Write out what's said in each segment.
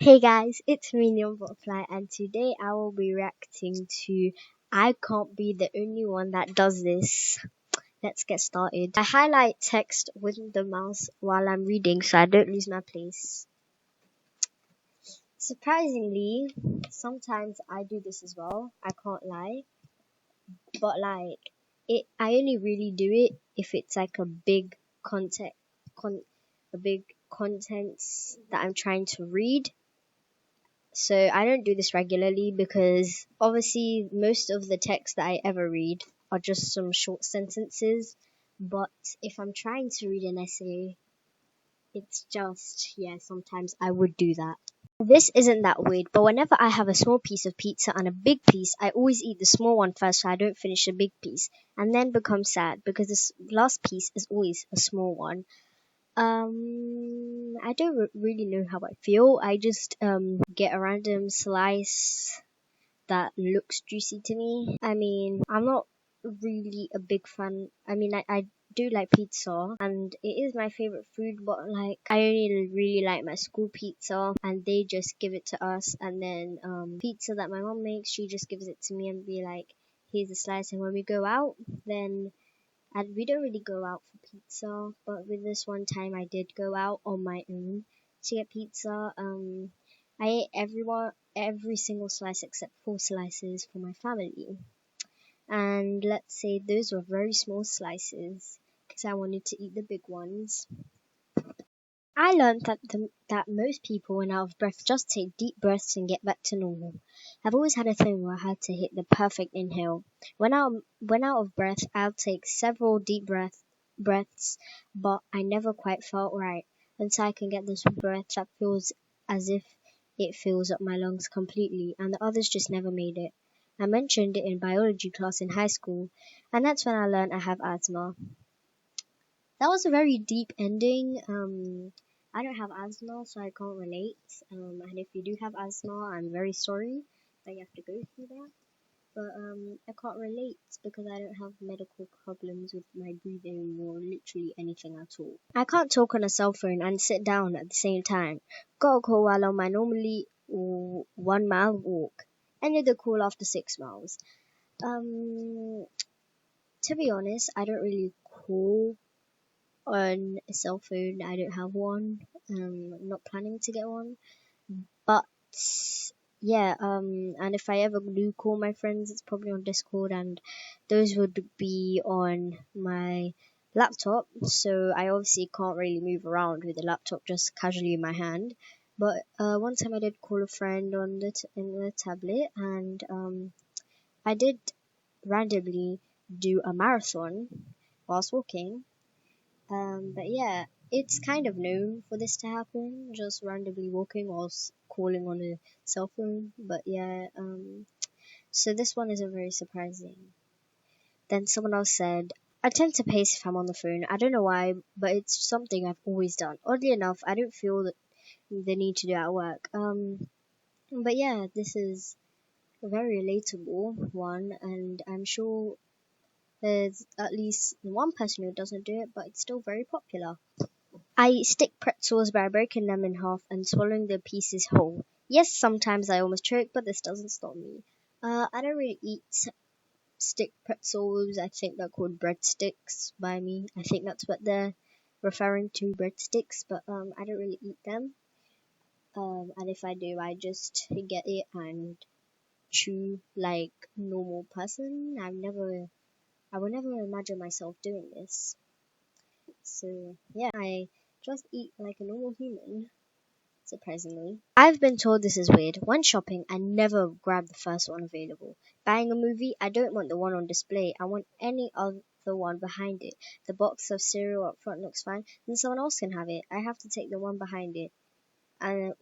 Hey guys, it's me NeonButterfly, and today I will be reacting to I Can't Be the Only One That Does This. Let's get started. I highlight text with the mouse while I'm reading so I don't lose my place. Surprisingly, sometimes I do this as well. I can't lie. But I only really do it if it's like a big big contents that I'm trying to read. So I don't do this regularly because obviously most of the text that I ever read are just some short sentences. But if I'm trying to read an essay, it's just, sometimes I would do that. This isn't that weird, but whenever I have a small piece of pizza and a big piece, I always eat the small one first so I don't finish the big piece and then become sad because this last piece is always a small one. I don't really know how I feel. I just get a random slice that looks juicy to me. I mean, I'm not really a big fan. I do like pizza and it is my favorite food, but like I only really like my school pizza and they just give it to us. And then pizza that my mom makes, she just gives it to me and be like, here's a slice. And when we go out, then and we don't really go out for pizza, but with this one time I did go out on my own to get pizza. I ate every single slice except 4 slices for my family. And let's say those were very small slices because I wanted to eat the big ones. I learned that most people, when out of breath, just take deep breaths and get back to normal. I've always had a thing where I had to hit the perfect inhale. When out of breath, I'll take several deep breaths, but I never quite felt right until I can get this breath that feels as if it fills up my lungs completely, and the others just never made it. I mentioned it in biology class in high school, and that's when I learned I have asthma. That was a very deep ending. I don't have asthma, so I can't relate. And if you do have asthma, I'm very sorry that you have to go through that. But I can't relate because I don't have medical problems with my breathing or literally anything at all. I can't talk on a cell phone and sit down at the same time. Got a call while on my normally 1 mile walk. Ended the call after 6 miles. To be honest, I don't really call on a cell phone. I don't have one. I'm not planning to get one. But yeah, and if I ever do call my friends, it's probably on Discord, and those would be on my laptop. So I obviously can't really move around with the laptop just casually in my hand. But one time I did call a friend on in the tablet, and I did randomly do a marathon whilst walking. But yeah, it's kind of known for this to happen, just randomly walking or calling on a cell phone. But yeah, so this one isn't very surprising. Then someone else said, I tend to pace if I'm on the phone. I don't know why, but it's something I've always done. Oddly enough, I don't feel the need to do it at work. But yeah, this is a very relatable one, and I'm sure there's at least one person who doesn't do it, but it's still very popular. I eat stick pretzels by breaking them in half and swallowing the pieces whole. Yes, sometimes I almost choke, but this doesn't stop me. I don't really eat stick pretzels. I think they're called breadsticks by me. I think that's what they're referring to, breadsticks, but I don't really eat them. And if I do, I just get it and chew like a normal person. I would never imagine myself doing this. So yeah, I just eat like a normal human, surprisingly. I've been told this is weird. When shopping, I never grab the first one available. Buying a movie, I don't want the one on display. I want any other one behind it. The box of cereal up front looks fine, then someone else can have it. I have to take the one behind it. And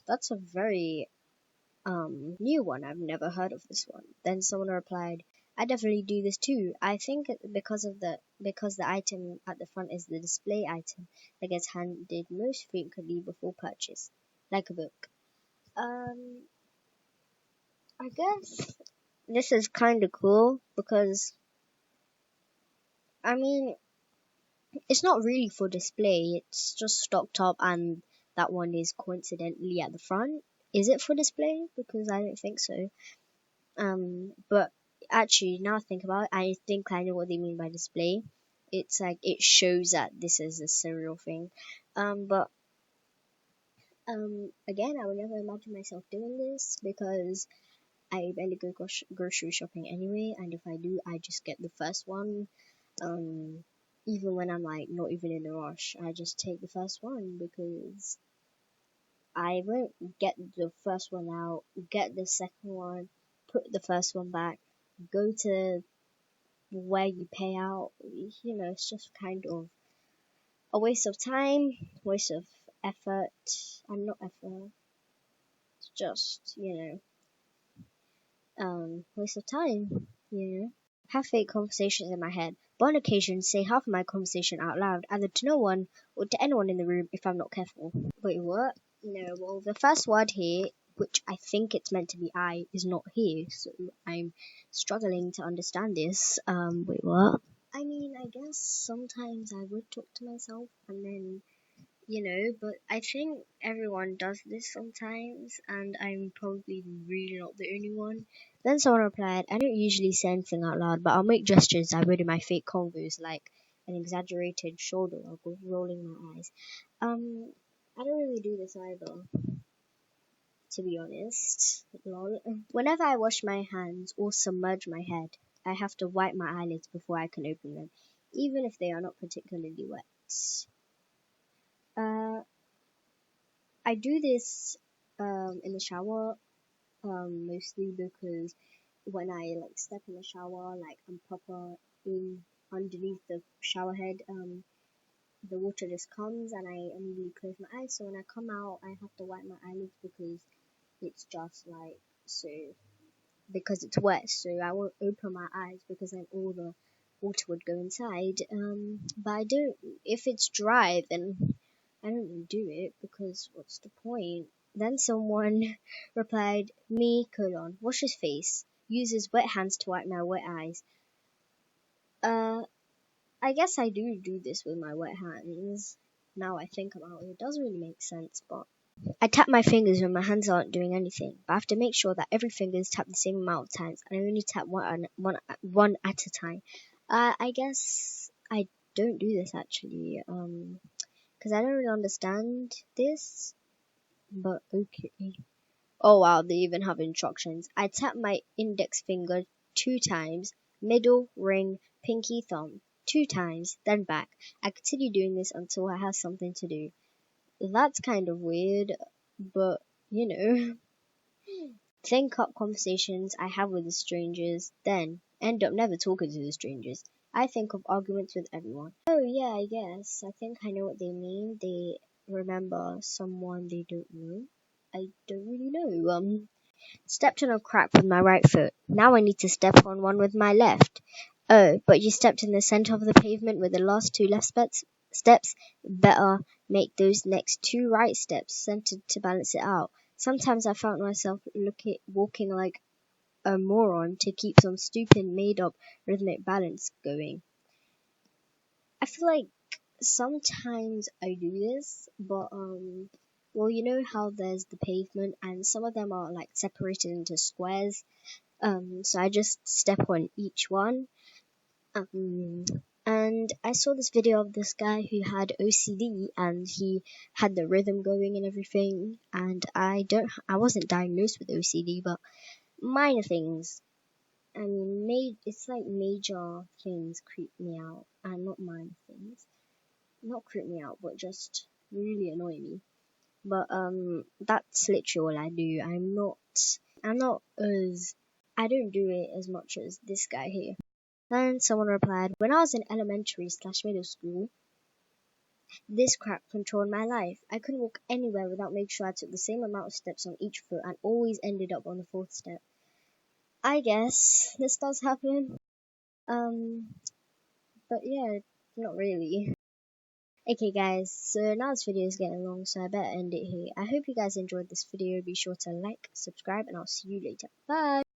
that's a very new one. I've never heard of this one. Then someone replied, I definitely do this too. I think because the item at the front is the display item that gets handed most frequently before purchase, like a book. I guess this is kind of cool because I mean it's not really for display. It's just stocked up, and that one is coincidentally at the front. Is it for display? Because I don't think so. But actually, now I think about it, I think I know what they mean by display. It's like it shows that this is a cereal thing. But again, I would never imagine myself doing this because I barely go grocery shopping anyway, and if I do, I just get the first one. Um, Even when I'm like not even in a rush, I just take the first one because I won't get the first one out, get the second one, put the first one back, go to where you pay out. You know, it's just kind of a waste of time, waste of effort, and not effort. It's just, waste of time, Have fake conversations in my head, but on occasion say half of my conversation out loud, either to no one or to anyone in the room if I'm not careful. Wait, what? No, well, the first word here, which I think it's meant to be I, is not here, so I'm struggling to understand this. Wait, what? I mean, I guess sometimes I would talk to myself and then but I think everyone does this sometimes, and I'm probably really not the only one. Then someone replied, I don't usually say anything out loud, but I'll make gestures I would in my fake convos, like an exaggerated shoulder or rolling my eyes. I don't really do this either, to be honest. Lol. Whenever I wash my hands or submerge my head, I have to wipe my eyelids before I can open them, even if they are not particularly wet. Uh, I do this in the shower mostly because when I like step in the shower, like I'm proper in underneath the shower head, the water just comes and I immediately close my eyes. So when I come out, I have to wipe my eyelids because it's just like so because it's wet. So I won't open my eyes because then all the water would go inside. But I don't. If it's dry, then I don't really do it because what's the point? Then someone replied, me, wash his face, uses wet hands to wipe my wet eyes. I guess I do this with my wet hands. Now I think about it, it doesn't really make sense, but I tap my fingers when my hands aren't doing anything, but I have to make sure that every finger is tapped the same amount of times, and I only tap one at a time. I guess I don't do this actually, because I don't really understand this, but okay. Oh wow, they even have instructions. I tap my index finger 2 times, middle, ring, pinky, thumb, 2 times, then back. I continue doing this until I have something to do. That's kind of weird, but think up conversations I have with the strangers, then end up never talking to the strangers. I think of arguments with everyone. Oh yeah, I guess. I think I know what they mean. They remember someone they don't know. I don't really know. Stepped on a crack with my right foot. Now I need to step on one with my left. Oh, but you stepped in the center of the pavement with the last 2 left steps. Better make those next 2 right steps centered to balance it out. Sometimes I found myself walking like a moron to keep some stupid made-up rhythmic balance going. I feel like sometimes I do this, but well, you know how there's the pavement and some of them are like separated into squares. So I just step on each one. And I saw this video of this guy who had OCD and he had the rhythm going and everything. And I wasn't diagnosed with OCD, but minor things. I mean, it's like major things creep me out, and not minor things. Not creep me out, but just really annoy me. But that's literally all I do. I'm not as I don't do it as much as this guy here. Then someone replied, when I was in elementary/middle school, this crap controlled my life. I couldn't walk anywhere without making sure I took the same amount of steps on each foot and always ended up on the 4th step. I guess this does happen. But yeah, not really. Okay guys, so now this video is getting long, so I better end it here. I hope you guys enjoyed this video. Be sure to like, subscribe, and I'll see you later. Bye!